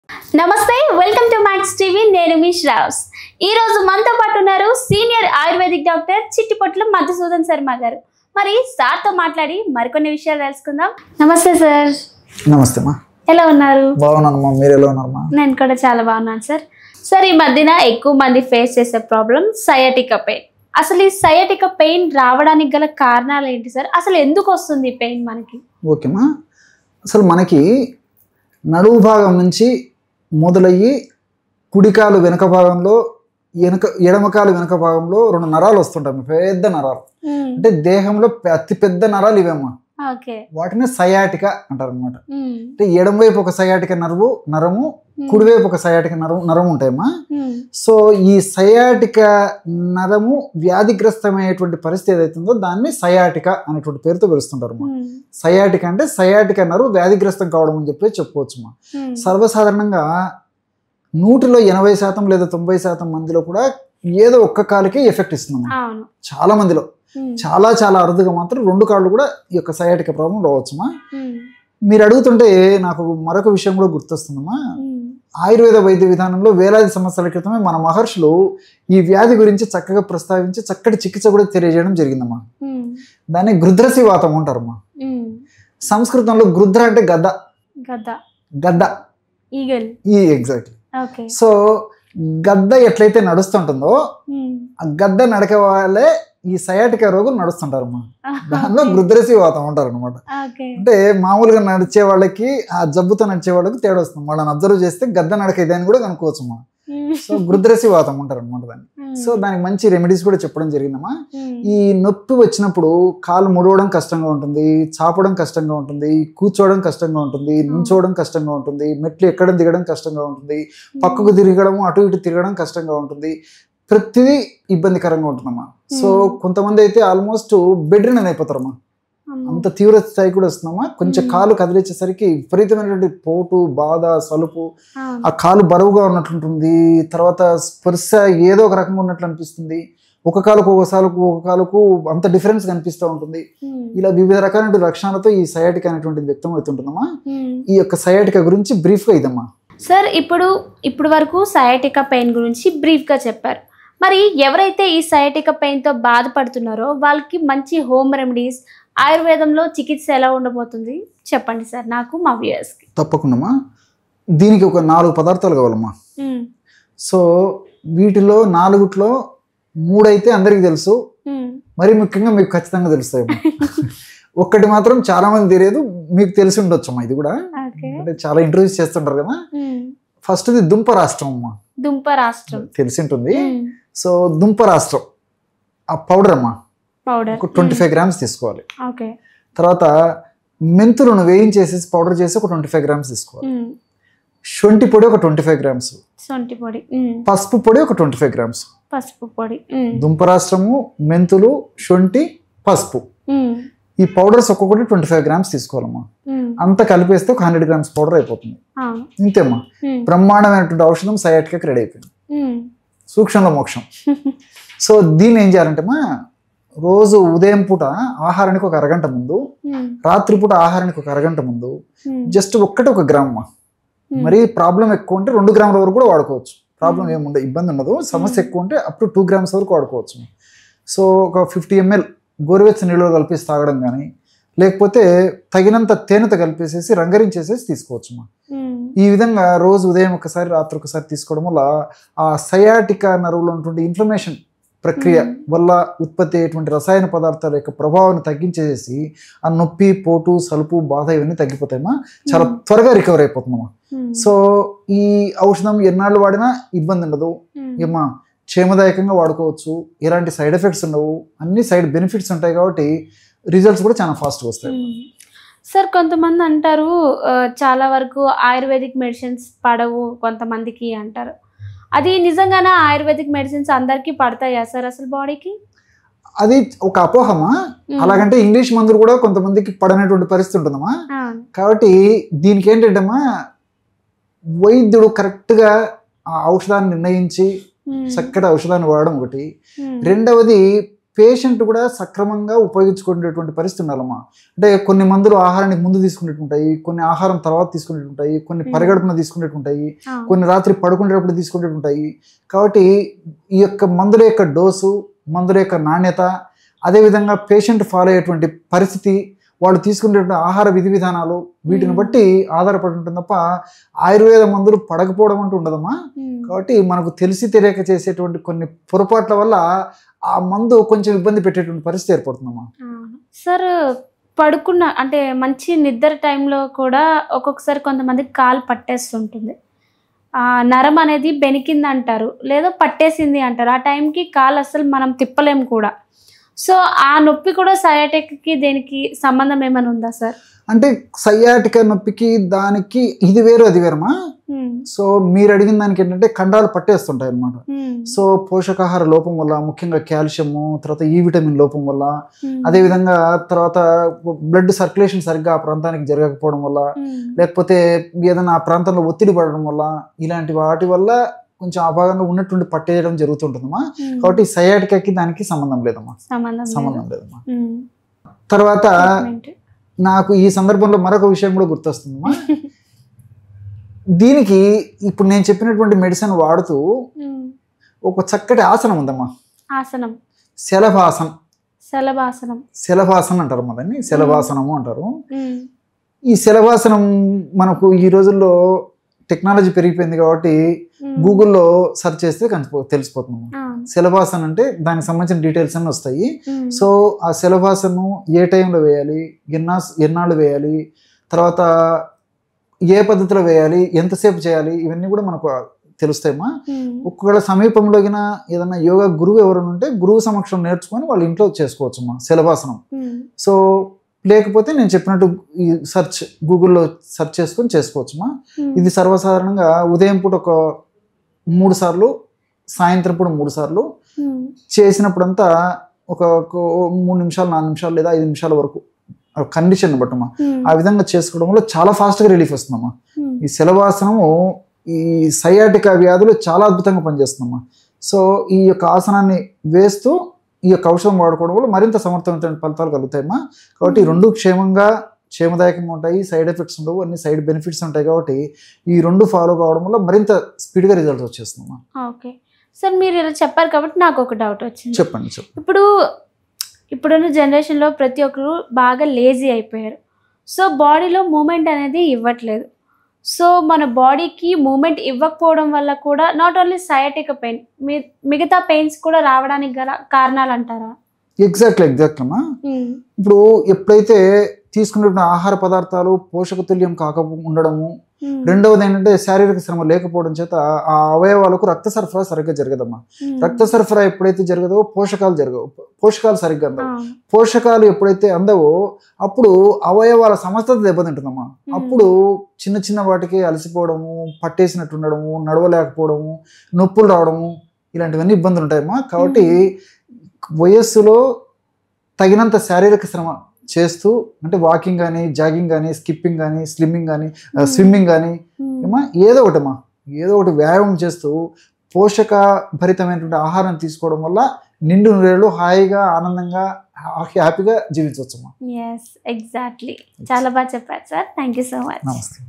నమస్తే, welcome to max TV. నేను మీ శ్రావ్స్. ఈ రోజు మనతో పాటు ఉన్నారు senior ayurvedic doctor Chittipotla Madhusudan Sharma గారు. మరి సార్తో మాట్లాడి మరికొన్ని విషయాలు తెలుసుకుందాం. నమస్తే సార్. నమస్తే మా. ఎలా ఉన్నారు? బాగున్నానమ్మా, మీరు ఎలా ఉన్నారమ్మా? నేను కూడా చాలా బాగున్నాను సార్. సార్, ఈ మధ్యన ఎక్కువ మంది ఫేస్ చేసే ప్రాబ్లం సయాటికా పెయిన్. అసలు ఈ సయాటికా పెయిన్ రావడానికి గల కారణాలు ఏంటి సార్? అసలు ఎందుకు వస్తుంది ఈ పెయిన్ మనకి? ఓకేమా, అసలు మనకి నడుము భాగం నుంచి మొదలయ్యి కుడికాలు వెనక భాగంలో ఎడమకాలు వెనక భాగంలో రెండు నరాలు వస్తుంటాయి, పెద్ద నరాలు. అంటే దేహంలో అతి పెద్ద నరాలు ఇవేమ్మా. వాటిని సయాటిక అంటారు అనమాట. అంటే ఎడమవైపు ఒక సయాటిక నరము, కుడివైపు ఒక సయాటిక నరము ఉంటాయమ్మా. సో ఈ సయాటిక నరము వ్యాధిగ్రస్తమైనటువంటి పరిస్థితి ఏదైతుందో దాన్ని సయాటిక అనేటువంటి పేరుతో పిలుస్తుంటారు. సయాటిక అంటే సయాటిక నరు వ్యాధిగ్రస్తం కావడం అని చెప్పుకోవచ్చుమా. సర్వసాధారణంగా 100లో 80% లేదా 90% మందిలో కూడా ఏదో ఒక్క కాలుకే ఎఫెక్ట్ ఇస్తున్నాం. చాలా మందిలో చాలా చాలా అరుదుగా మాత్రం రెండు కాళ్ళు కూడా ఈ యొక్క సయాటిక ప్రాబ్లం రావచ్చుమా. మీరు అడుగుతుంటే నాకు మరొక విషయం కూడా గుర్తొస్తుందమ్మా. ఆయుర్వేద వైద్య విధానంలో వేలాది సంవత్సరాల క్రితమే మన మహర్షులు ఈ వ్యాధి గురించి చక్కగా ప్రస్తావించి చక్కటి చికిత్స కూడా తెలియజేయడం జరిగిందమ్మా. దాన్ని గృధ్రసి వాతం అంటారమ్మా. సంస్కృతంలో గృధ్ర అంటే గద్ద, గద్ద ఎగ్జాక్ట్లీ. సో గద్ద ఎట్లయితే నడుస్తుంటుందో ఆ గద్ద నడక వాళ్ళే ఈ సయాటిక రోగులు నడుస్తుంటారమ్మా. దానిలో గృధ్రసి వాతం అంటారు అనమాట. అంటే మామూలుగా నడిచే వాళ్ళకి ఆ జబ్బుతో నడిచే వాళ్ళకి తేడా వస్తుంది. వాళ్ళని అబ్జర్వ్ చేస్తే గద్ద నడక ఇదని కూడా కనుక్కోవచ్చమ్మా. సో గృధ్రసి వాతం అంటారు అనమాట దాన్ని. సో దానికి మంచి రెమెడీస్ కూడా చెప్పడం జరిగిందమ్మా. ఈ నొప్పి వచ్చినప్పుడు కాలు ముడవడం కష్టంగా ఉంటుంది, చాపడం కష్టంగా ఉంటుంది, కూర్చోవడం కష్టంగా ఉంటుంది, నుంచోవడం కష్టంగా ఉంటుంది, మెట్లు ఎక్కడం దిగడం కష్టంగా ఉంటుంది, పక్కకు తిరగడం అటు ఇటు తిరగడం కష్టంగా ఉంటుంది, ప్రతిదీ ఇబ్బందికరంగా ఉంటుందమ్మా. సో కొంతమంది అయితే ఆల్మోస్ట్ బెడ్ రిడన్ అయిపోతారమ్మా. అంత తీవ్ర స్థాయి కూడా వస్తుందమ్మా. కొంచెం కాలు కదిలించేసరికి విపరీతమైనటువంటి పోటు, బాధ, సలుపు, ఆ కాలు బరువుగా ఉన్నట్లుంటుంది, తర్వాత స్పర్శ ఏదో ఒక రకంగా ఉన్నట్లు అనిపిస్తుంది, ఒక కాలుకు అంత డిఫరెన్స్ కనిపిస్తూ ఉంటుంది. ఇలా వివిధ రకాల లక్షణాలతో ఈ సయాటిక అనేటువంటిది వ్యక్తం అవుతుంటుందమ్మా. ఈ యొక్క సయాటిక గురించి బ్రీఫ్గా ఇదమ్మా. సార్, ఇప్పుడు వరకు సయాటికా పెయిన్ గురించి బ్రీఫ్గా చెప్పారు. మరి ఎవరైతే ఈ సయాటికా పెయిన్తో బాధపడుతున్నారో వాళ్ళకి మంచి హోమ్ రెమెడీస్, ఆయుర్వేదంలో చికిత్స ఎలా ఉండబోతుంది చెప్పండి సార్, నాకు మా వ్యూయర్స్కి. తప్పకుండా. దీనికి ఒక 4 పదార్థాలు కావాలమ్మా. సో వీటిలో 4లో 3 అయితే అందరికీ తెలుసు, మరి ముఖ్యంగా మీకు ఖచ్చితంగా తెలుస్తాయమ్మా. ఒక్కటి మాత్రం చాలా మంది తెలియదు, మీకు తెలిసి ఉండొచ్చమ్మా. ఇది కూడా అంటే చాలా ఇంట్రొడ్యూస్ చేస్తుంటారు కదా. ఫస్ట్ది దుంపరాష్ట్రం అమ్మా. దుంపరాష్ట్రం తెలిసి ఉంటుంది. సో దుంపరాష్ట్రం ఆ పౌడర్ అమ్మా, ఒక 25 గ్రామ్స్ తీసుకోవాలి. తర్వాత మెంతులను వేయించేసేసి పౌడర్ చేసి ఒక 25 గ్రామ్స్ తీసుకోవాలి. శొంఠి పొడి ఒక 25 గ్రామ్స్, పసుపు పొడి ఒక 25 గ్రామ్స్. దుంపరాష్ట్రము, మెంతులు, శొంఠి, పసుపు, ఈ పౌడర్స్ ఒక్కొక్కటి 25 గ్రామ్స్ తీసుకోవాలమ్మా. అంతా కలిపేస్తే ఒక 100 గ్రామ్స్ పౌడర్ అయిపోతుంది. ఇంతేమ్మా, బ్రహ్మాండమైనటువంటి ఔషధం సయాటికాకి రెడీ అయిపోయింది. సూక్ష్మంలో మోక్షం. సో దీన్ని ఏం చేయాలంటే మా రోజు ఉదయం పూట ఆహారానికి ఒక అరగంట ముందు, రాత్రి పూట ఆహారానికి ఒక అరగంట ముందు జస్ట్ ఒక గ్రామ్ అమ్మా. మరి ప్రాబ్లం ఎక్కువ ఉంటే 2 గ్రాముల వరకు కూడా వాడుకోవచ్చు. ప్రాబ్లం ఏముండదు, ఇబ్బంది ఉండదు. సమస్య ఎక్కువ ఉంటే అప్ టు 2 గ్రామ్స్ వరకు వాడుకోవచ్చు. సో ఒక 50 ml గోరువెచ్చని నీళ్ళు కలిపేసి తాగడం కానీ, లేకపోతే తగినంత తేనెతో కలిపేసేసి రంగరించేసేసి తీసుకోవచ్చుమా. ఈ విధంగా రోజు ఉదయం ఒకసారి, రాత్రి ఒకసారి తీసుకోవడం వల్ల ఆ సయాటికా నరువులో ఉన్నటువంటి ఇన్ఫ్లమేషన్ ప్రక్రియ వల్ల ఉత్పత్తి అయ్యేటువంటి రసాయన పదార్థాల యొక్క ప్రభావాన్ని తగ్గించేసి ఆ నొప్పి, పోటు, సలుపు, బాధ ఇవన్నీ తగ్గిపోతాయమ్మా. చాలా త్వరగా రికవర్ అయిపోతుందమ్మా. సో ఈ ఔషధం ఎన్నాళ్ళు వాడినా ఇబ్బంది ఉండదు ఏమ్మా. క్షేమదాయకంగా వాడుకోవచ్చు, ఎలాంటి సైడ్ ఎఫెక్ట్స్ ఉండవు, అన్ని సైడ్ బెనిఫిట్స్ ఉంటాయి కాబట్టి రిజల్ట్స్ కూడా చాలా ఫాస్ట్గా వస్తాయి. సార్, కొంతమంది అంటారు చాలా వరకు ఆయుర్వేదిక్ మెడిసిన్స్ పడవు కొంతమందికి అంటారు. అది నిజంగానే ఆయుర్వేదిక్ మెడిసిన్స్ అందరికీ పడతాయా సార్ అసలు బాడీకి? అది ఒక అపోహమా. అలాగంటే ఇంగ్లీష్ మందులు కూడా కొంతమందికి పడనటువంటి పరిస్థితి ఉంటుందమ్మా. కాబట్టి దీనికి ఏంటంటమ్మా, వైద్యుడు కరెక్ట్గా ఆ ఔషధాన్ని నిర్ణయించి చక్కటి ఔషధాన్ని వాడడం ఒకటి. రెండవది పేషెంట్ కూడా సక్రమంగా ఉపయోగించుకునేటువంటి పరిస్థితి ఉండాలమ్మా. అంటే కొన్ని మందులు ఆహారానికి ముందు తీసుకునేట్టు ఉంటాయి, కొన్ని ఆహారం తర్వాత తీసుకునేట్టు ఉంటాయి, కొన్ని పరిగడుపున తీసుకునేట్టు ఉంటాయి, కొన్ని రాత్రి పడుకునేటప్పుడు తీసుకునేట్టు ఉంటాయి. కాబట్టి ఈ యొక్క మందుల యొక్క డోసు, మందుల యొక్క నాణ్యత, అదేవిధంగా పేషెంట్ ఫాలో అయ్యేటువంటి పరిస్థితి, వాళ్ళు తీసుకునేటువంటి ఆహార విధి విధానాలు, వీటిని బట్టి ఆధారపడి ఉంటుంది తప్ప ఆయుర్వేద మందులు పడకపోవడం అంటూ ఉండదమ్మా. కాబట్టి మనకు తెలిసి తెలియక చేసేటువంటి కొన్ని పొరపాట్ల వల్ల ఆ మందు కొంచెం ఇబ్బంది పెట్టేటువంటి పరిస్థితి ఏర్పడుతుందమ్మా. సార్, పడుకున్న అంటే మంచి నిద్ర టైంలో కూడా ఒక్కొక్కసారి కొంతమందికి కాలు పట్టేస్తుంటుంది. నరం అనేది బెనికింది అంటారు, లేదా పట్టేసింది అంటారు. ఆ టైంకి కాలు అసలు మనం తిప్పలేము కూడా. సో ఆ నొప్పి కూడా సయాటిక్కి దేనికి సంబంధం ఏమైనా ఉందా సార్? అంటే సయాటిక నొప్పికి దానికి ఇది వేరు అది వేరమ్మా. సో మీరు అడిగిన దానికి ఏంటంటే ఖండాలు పట్టేస్తుంటాయి అన్నమాట. సో పోషకాహార లోపం వల్ల, ముఖ్యంగా కాల్షియము, తర్వాత ఈ విటమిన్ లోపం వల్ల, అదేవిధంగా తర్వాత బ్లడ్ సర్క్యులేషన్ సరిగ్గా ఆ ప్రాంతానికి జరగకపోవడం వల్ల, లేకపోతే ఏదైనా ఆ ప్రాంతంలో ఒత్తిడి పడడం వల్ల, ఇలాంటి వాటి వల్ల కొంచెం ఆ భాగంలో ఉన్నటువంటి పట్టేయడం జరుగుతుంటుందమ్మా. కాబట్టి సయాటికాకి దానికి సంబంధం లేదమ్మా, సంబంధం లేదమ్మా. తర్వాత నాకు ఈ సందర్భంలో మరొక విషయం కూడా గుర్తొస్తుందమ్మా. దీనికి ఇప్పుడు నేను చెప్పినటువంటి మెడిసిన్ వాడుతూ ఒక చక్కటి ఆసనం ఉందమ్మా. ఆసనం శలభాసనం. శలభాసనం శలభాసనం అంటారు, దాన్ని శలభాసనము అంటారు. ఈ శలభాసనం మనకు ఈ రోజుల్లో టెక్నాలజీ పెరిగిపోయింది కాబట్టి గూగుల్లో సెర్చ్ చేస్తే తెలిసిపోతుంది. శలభాసనం అంటే దానికి సంబంధించిన డీటెయిల్స్ అన్నీ వస్తాయి. సో ఆ శలభాసనం ఏ టైంలో వేయాలి, ఎన్నాళ్ళు వేయాలి, తర్వాత ఏ పద్ధతిలో వేయాలి, ఎంతసేపు చేయాలి, ఇవన్నీ కూడా మనకు తెలుస్తాయమ్మా. ఒకవేళ సమీపంలో ఏదైనా యోగా గురువు ఎవరైనా ఉంటే గురువు సమక్షం నేర్చుకొని వాళ్ళు ఇంట్లో చేసుకోవచ్చమ్మా శలభాసనం. సో లేకపోతే నేను చెప్పినట్టు ఈ గూగుల్లో సెర్చ్ చేసుకొని చేసుకోవచ్చమ్మా. ఇది సర్వసాధారణంగా ఉదయం పూట ఒక 3 సార్లు, సాయంత్రం పూట 3 సార్లు చేసినప్పుడంతా ఒక 3 నిమిషాలు, 4 నిమిషాలు లేదా 5 నిమిషాల వరకు కండిషన్ బట్టమ్మా. ఆ విధంగా చేసుకోవడం వల్ల చాలా ఫాస్ట్గా రిలీఫ్ వస్తుందమ్మా. ఈ శలభాసనము ఈ సయాటికా వ్యాధులు చాలా అద్భుతంగా పనిచేస్తుందమ్మా. సో ఈ యొక్క ఆసనాన్ని వేస్తూ ఈ యొక్క ఔషధం వాడుకోవడం వల్ల మరింత సమర్థవంతమైన ఫలితాలు కలుగుతాయమ్మా. కాబట్టి రెండు క్షేమదాయకంగా ఉంటాయి, సైడ్ ఎఫెక్ట్స్ ఉండవు, అన్ని సైడ్ బెనిఫిట్స్ ఉంటాయి. కాబట్టి ఈ రెండు ఫాలో కావడం వల్ల మరింత స్పీడ్గా రిజల్ట్స్ వచ్చేస్తుందమ్మా. ఓకే సార్, మీరు ఇలా చెప్పారు కాబట్టి నాకు ఒక డౌట్ వచ్చింది. చెప్పండి. ఇప్పుడున్న జనరేషన్లో ప్రతి ఒక్కరు బాగా లేజీ అయిపోయారు. సో బాడీలో మూమెంట్ అనేది ఇవ్వట్లేదు. సో మన బాడీకి మూమెంట్ ఇవ్వకపోవడం వల్ల కూడా నాట్ ఓన్లీ సయాటికా పెయిన్, మిగతా పెయిన్స్ కూడా రావడానికి గల కారణాలు అంటారా? ఎగ్జాక్ట్లీ అమ్మా. ఇప్పుడు ఎప్పుడైతే తీసుకునే ఆహార పదార్థాలు పోషకతుల్యం కాక ఉండడము, రెండవది ఏంటంటే శారీరక శ్రమ లేకపోవడం చేత ఆ అవయవాలకు రక్త సరఫరా సరిగ్గా జరగదమ్మా. రక్త సరఫరా ఎప్పుడైతే జరగదో పోషకాలు జరగవు, పోషకాలు సరిగ్గా అందవు. పోషకాలు ఎప్పుడైతే అందవో అప్పుడు అవయవాల సమర్థత దెబ్బతింటుందమ్మా. అప్పుడు చిన్న చిన్న వాటికి అలసిపోవడము, పట్టేసినట్టు ఉండడము, నడవలేకపోవడము, నొప్పులు రావడము, ఇలాంటివన్నీ ఇబ్బందులు ఉంటాయమ్మా. కాబట్టి వయస్సులో తగినంత శారీరక శ్రమ చేస్తూ, అంటే వాకింగ్ కానీ, జాగింగ్ కానీ, స్కిప్పింగ్ కానీ, స్విమ్మింగ్ కానీ ఏదో ఒకటి వ్యాయామం చేస్తూ పోషకభరితమైనటువంటి ఆహారం తీసుకోవడం వల్ల నిండు నూరేళ్ళు హాయిగా, ఆనందంగా, హ్యాపీగా జీవించవచ్చమ్మా. ఎగ్జాక్ట్లీ. చాలా బాగా చెప్పారు sir. Thank you so much. నమస్తే.